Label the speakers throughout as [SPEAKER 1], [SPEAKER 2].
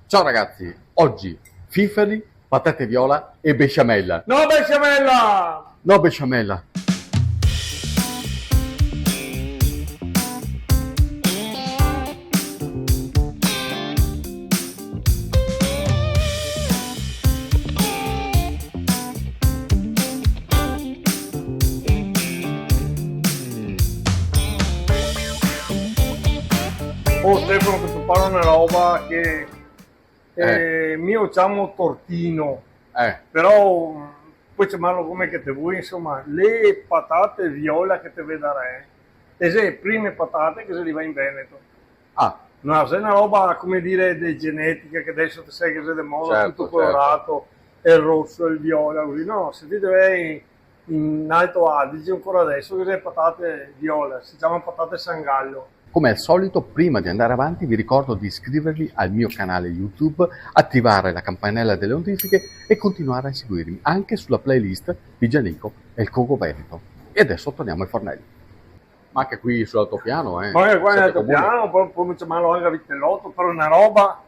[SPEAKER 1] Ciao ragazzi, oggi fiferi, patate viola e besciamella.
[SPEAKER 2] No, besciamella!
[SPEAKER 1] No besciamella.
[SPEAKER 2] Oh Stefano, ti preparo una roba che mio chiamo tortino, però puoi chiamarlo come che te vuoi, insomma, le patate viola che te vedrai, e se prime patate che se li va in Veneto.
[SPEAKER 1] Ah,
[SPEAKER 2] No, se è una roba, come dire, di genetica, che adesso ti sai che sei di moda,
[SPEAKER 1] Certo,
[SPEAKER 2] tutto colorato, e il rosso, e il viola, così. No, se ti vai in Alto Adige, ancora adesso, che sei patate viola, si chiamano patate Sangallo.
[SPEAKER 1] come al solito, prima di andare avanti vi ricordo di iscrivervi al mio canale YouTube, attivare la campanella delle notifiche e continuare a seguirmi anche sulla playlist di Gianico e il Coco Veneto. E adesso torniamo ai fornelli. Ma anche qui sull'altopiano,
[SPEAKER 2] Poi qua in
[SPEAKER 1] siete comuni.
[SPEAKER 2] altopiano, poi possiamo chiamarlo anche vitellotto, però una roba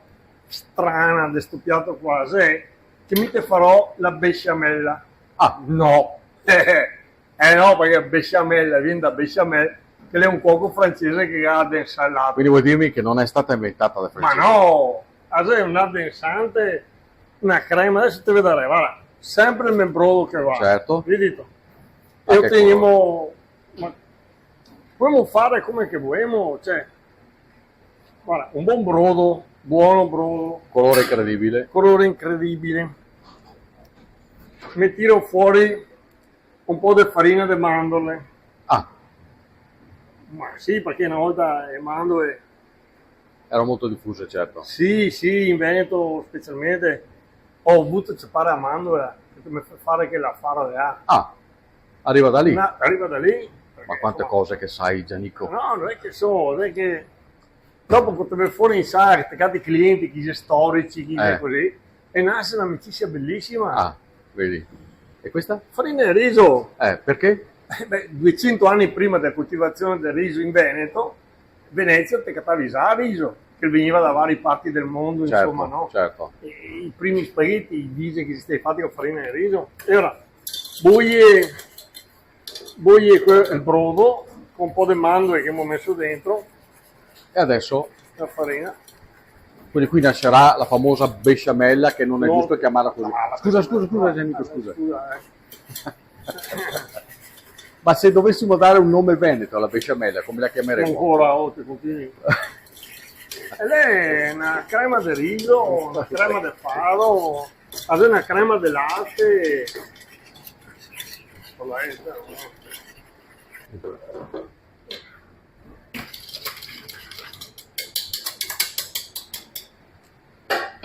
[SPEAKER 2] strana di sto piatto qua, se che mi te farò la besciamella.
[SPEAKER 1] Ah,
[SPEAKER 2] No, no, perché besciamella viene da besciamella, che è un cuoco francese che ha d'insalata.
[SPEAKER 1] quindi vuoi dirmi che non è stata inventata da
[SPEAKER 2] Ma
[SPEAKER 1] francesi?
[SPEAKER 2] no, è un addensante, una crema, adesso ti vedrai, guarda, sempre il membrodo che va.
[SPEAKER 1] Certo.
[SPEAKER 2] Vedete?
[SPEAKER 1] Ah,
[SPEAKER 2] E
[SPEAKER 1] che
[SPEAKER 2] otteniamo, ma possiamo fare come che vogliamo, cioè, guarda, un buon brodo, buono brodo,
[SPEAKER 1] Colore incredibile.
[SPEAKER 2] colore incredibile. Mi tiro fuori un po' di farina di mandorle.
[SPEAKER 1] Ah,
[SPEAKER 2] Ma sì, perché una volta le mandorle,
[SPEAKER 1] era molto diffuse, certo.
[SPEAKER 2] sì, sì, in Veneto specialmente, ho avuto cepare a mandorla, che mi fa fare che la fara là.
[SPEAKER 1] Ah, arriva da lì.
[SPEAKER 2] Arriva da lì.
[SPEAKER 1] Ma quante cose che sai, Gianico.
[SPEAKER 2] No, non è che so, non è che dopo potrebbe fuori in sala, attaccati clienti, chi c'è storici, chi c'è così, e nasce un'amicizia bellissima.
[SPEAKER 1] Ah, vedi. E questa?
[SPEAKER 2] Farina e riso.
[SPEAKER 1] Perché?
[SPEAKER 2] Beh, 200 anni prima della coltivazione del riso in Veneto, Venezia te catavisava riso, che veniva da varie parti del mondo,
[SPEAKER 1] Certo,
[SPEAKER 2] insomma, no?
[SPEAKER 1] certo.
[SPEAKER 2] E i primi spaghetti dice che si stai fatti con farina e riso. E ora, boglie il brodo con un po' di mandorle che abbiamo messo dentro,
[SPEAKER 1] E adesso,
[SPEAKER 2] la farina.
[SPEAKER 1] quindi qui nascerà la famosa besciamella, che non è
[SPEAKER 2] No.
[SPEAKER 1] giusto chiamarla così.
[SPEAKER 2] Ah,
[SPEAKER 1] Scusa, Gianico, scusa.
[SPEAKER 2] Scusa,
[SPEAKER 1] Ma se dovessimo dare un nome veneto alla besciamella, come la chiameremo?
[SPEAKER 2] ancora, ti continui. E lei è una crema di riso, una crema di faro, è una crema di latte.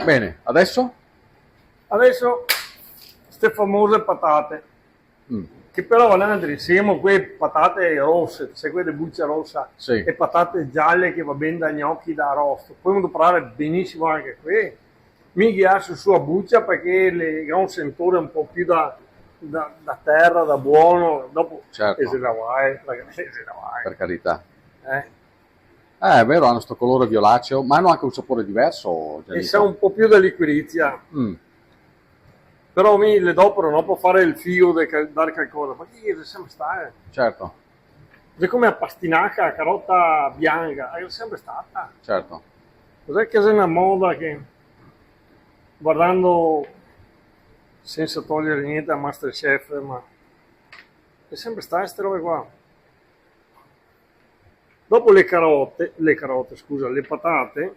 [SPEAKER 1] Bene, adesso?
[SPEAKER 2] Adesso, queste famose patate, che però vanno insieme a quelle patate rosse, se quelle di buccia rossa,
[SPEAKER 1] Sì.
[SPEAKER 2] e patate gialle che va bene da gnocchi, da arrosto. Poi preparare benissimo anche qui. Mi ghiaccio su a buccia perché le ha un sentore un po' più da terra, da buono. Dopo
[SPEAKER 1] Certo.
[SPEAKER 2] e se la vai, ragazzi, se la vai.
[SPEAKER 1] Per carità.
[SPEAKER 2] Eh.
[SPEAKER 1] È vero, hanno sto colore violaceo, ma hanno anche un sapore diverso,
[SPEAKER 2] E
[SPEAKER 1] Gianico.
[SPEAKER 2] sa un po' più di liquirizia.
[SPEAKER 1] Mm.
[SPEAKER 2] Però mi le dopero non può fare il figo di dare qualcosa, ma che sempre sta?
[SPEAKER 1] Certo,
[SPEAKER 2] È come a pastinaca, a carota bianca, è sempre stata.
[SPEAKER 1] certo.
[SPEAKER 2] Cos'è che è una moda che, guardando, senza togliere niente a Masterchef, ma è sempre stata queste robe qua. Dopo le patate,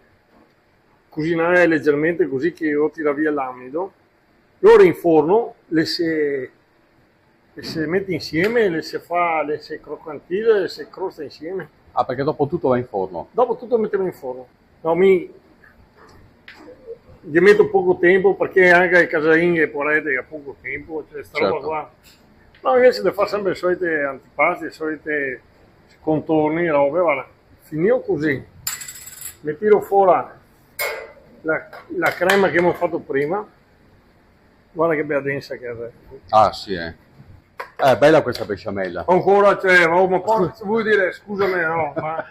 [SPEAKER 2] cucinare leggermente così che io tira via l'amido, loro in forno le si mette insieme, le si croccantile, le si crosta insieme.
[SPEAKER 1] Ah, perché dopo tutto va in forno.
[SPEAKER 2] Dopo tutto mettiamo in forno. No, gli metto poco tempo perché anche ai casalinghe porrete ha poco tempo, cioè sta roba
[SPEAKER 1] Certo.
[SPEAKER 2] qua. No, invece di fare sempre le solite antipasti, le solite contorni, robe, guarda. Finito così. Mi tiro fuori la crema che abbiamo fatto prima. Guarda che bella densa che è.
[SPEAKER 1] Ah, sì, bella questa besciamella.
[SPEAKER 2] Ancora, cioè, ma poi vuoi dire, scusami, no, ma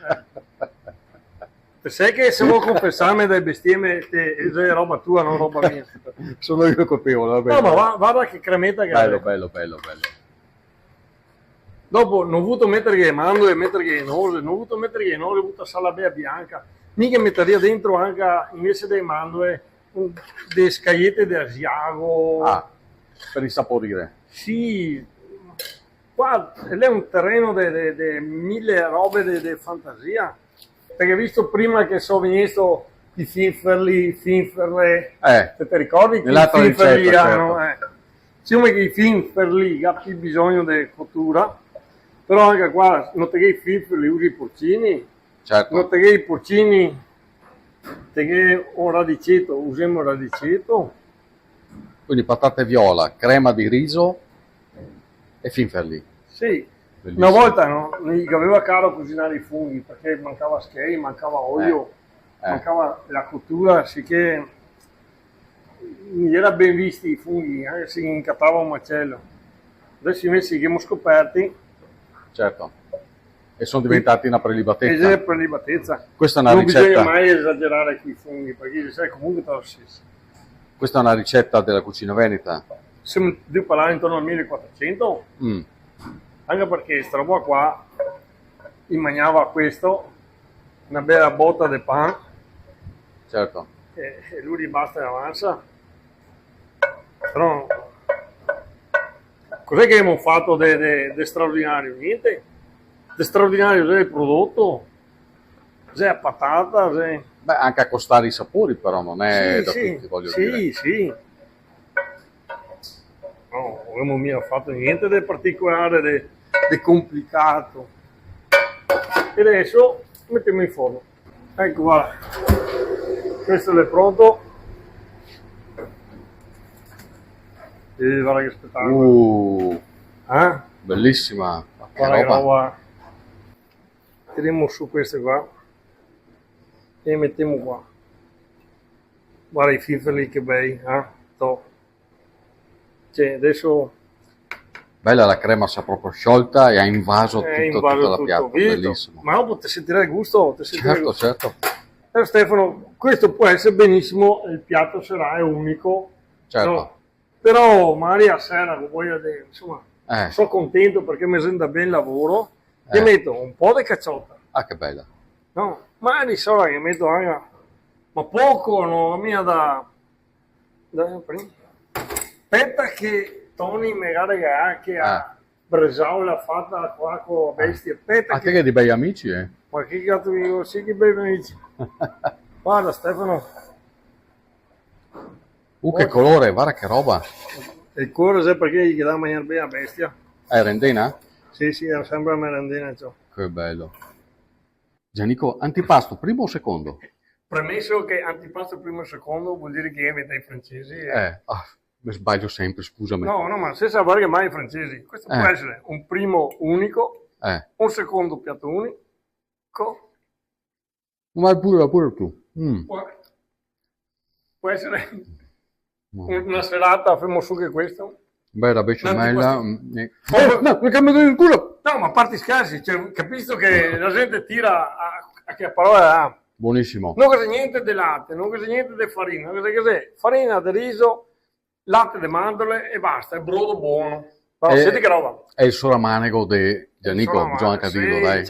[SPEAKER 2] Sai che se vuoi confessarmi delle bestemmie, è roba tua, non roba mia.
[SPEAKER 1] Sono io colpevole, va
[SPEAKER 2] No,
[SPEAKER 1] bene.
[SPEAKER 2] ma guarda che cremetta che
[SPEAKER 1] Bello,
[SPEAKER 2] è.
[SPEAKER 1] bello, bello, bello.
[SPEAKER 2] Dopo non ho voluto mettere che mandorle, mettere che nose, non ho voluto mettere che nose, ho voluto salabea bianca. Mica metteria dentro anche, invece delle mandorle, delle scagliette di asiago.
[SPEAKER 1] Ah, per insaporire.
[SPEAKER 2] Sì, qua è un terreno di mille robe di fantasia. Perché visto prima che so venuto i finferle, se ti ricordi che i
[SPEAKER 1] nell'altra
[SPEAKER 2] finferli
[SPEAKER 1] ricetta,
[SPEAKER 2] hanno, siccome che i finferli hanno più bisogno di cottura, però anche qua non te che i finferli usi i porcini,
[SPEAKER 1] Certo.
[SPEAKER 2] non te che i porcini, te che un radiceto, usiamo il radiceto.
[SPEAKER 1] Quindi patate viola, crema di riso e finferli.
[SPEAKER 2] Sì.
[SPEAKER 1] Bellissimo.
[SPEAKER 2] Una volta mi aveva caro cucinare i funghi perché mancava schei, mancava olio, mancava la cottura, sicché mi era ben visti i funghi, anche se incattava un macello. Adesso invece che abbiamo scoperti,
[SPEAKER 1] Certo. E sono diventati una prelibatezza.
[SPEAKER 2] è prelibatezza.
[SPEAKER 1] Questa è una
[SPEAKER 2] Non bisogna
[SPEAKER 1] ricetta.
[SPEAKER 2] mai esagerare con i funghi perché sai comunque te lo stesso.
[SPEAKER 1] Questa è una ricetta della cucina veneta.
[SPEAKER 2] Se devo parlare intorno al 1400, anche perché sta roba qua mi mangiava questo, una bella botta di pan,
[SPEAKER 1] Certo.
[SPEAKER 2] e lui gli basta e avanza. Però cos'è che abbiamo fatto di straordinario? Niente. Di straordinario è il prodotto, è la patata, è...
[SPEAKER 1] Beh, anche accostare i sapori, però non è da
[SPEAKER 2] sì,
[SPEAKER 1] tutti, voglio dire.
[SPEAKER 2] sì. No, non abbiamo mica fatto niente di particolare, di complicato. E adesso mettiamo in forno. Ecco, guarda. Questo è pronto. E guarda che spettacolo.
[SPEAKER 1] Bellissima. Che
[SPEAKER 2] Guarda che
[SPEAKER 1] roba.
[SPEAKER 2] roba. Tiriamo su queste qua e mettiamo qua. Guarda i fifoli che bei, Top. Cioè, adesso
[SPEAKER 1] Bella la crema, si è proprio sciolta e ha invaso tutta la piatta.
[SPEAKER 2] Vito.
[SPEAKER 1] Bellissimo.
[SPEAKER 2] Ma dopo ti sentirai il gusto.
[SPEAKER 1] Certo, certo.
[SPEAKER 2] Stefano, questo può essere benissimo, il piatto sarà unico.
[SPEAKER 1] Certo.
[SPEAKER 2] No? Però magari a sera, voglio dire, insomma, sono contento perché mi sento ben lavoro. Ti metto un po' di cacciotta.
[SPEAKER 1] Ah, che bella.
[SPEAKER 2] No, ma di solito che metto anche, ma poco, no, mia da aspetta che Tony magari anche a Bresau l'ha fatta qua con bestia, aspetta
[SPEAKER 1] Anche che di bei amici, eh?
[SPEAKER 2] ma che cazzo dico, sì che bei amici. Guarda Stefano.
[SPEAKER 1] Che colore, guarda che roba.
[SPEAKER 2] Il cuore sai perché gli dà a mangiare bene a bestia?
[SPEAKER 1] È rendena?
[SPEAKER 2] Sì, era sempre una merendina ciò.
[SPEAKER 1] Che bello. Giannico, antipasto, primo o secondo?
[SPEAKER 2] Premesso che antipasto primo e secondo vuol dire che evita i francesi.
[SPEAKER 1] Mi sbaglio sempre, scusami.
[SPEAKER 2] No, ma senza valere mai i francesi. Questo può essere un primo unico, un secondo piatto unico.
[SPEAKER 1] Ma pure tu.
[SPEAKER 2] Può essere una serata, facciamo su che questo.
[SPEAKER 1] Beh, la besciamella...
[SPEAKER 2] No, mi cambio il culo! No, ma a parte scherzi, cioè, capisco che la gente tira a che parola ha.
[SPEAKER 1] Buonissimo.
[SPEAKER 2] Non c'è niente di latte, non c'è niente di farina, non c'è farina di riso, latte di mandorle e basta, è brodo buono. No, senti che roba.
[SPEAKER 1] È il soramanego di Giannico, bisogna anche dirlo, dai.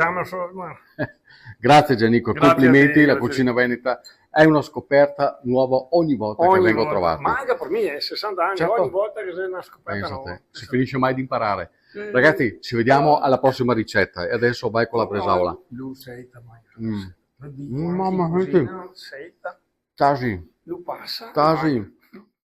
[SPEAKER 1] Grazie Giannico, complimenti, la cucina veneta è una scoperta nuova ogni volta che vengo trovato.
[SPEAKER 2] Ma anche per me, 60 anni, certo. Ogni volta che c'è una scoperta nuova.
[SPEAKER 1] Si finisce mai di imparare. Ragazzi, ci vediamo alla prossima ricetta e adesso vai con la bresaola. Mamma mia. Tasi.
[SPEAKER 2] Lo passa.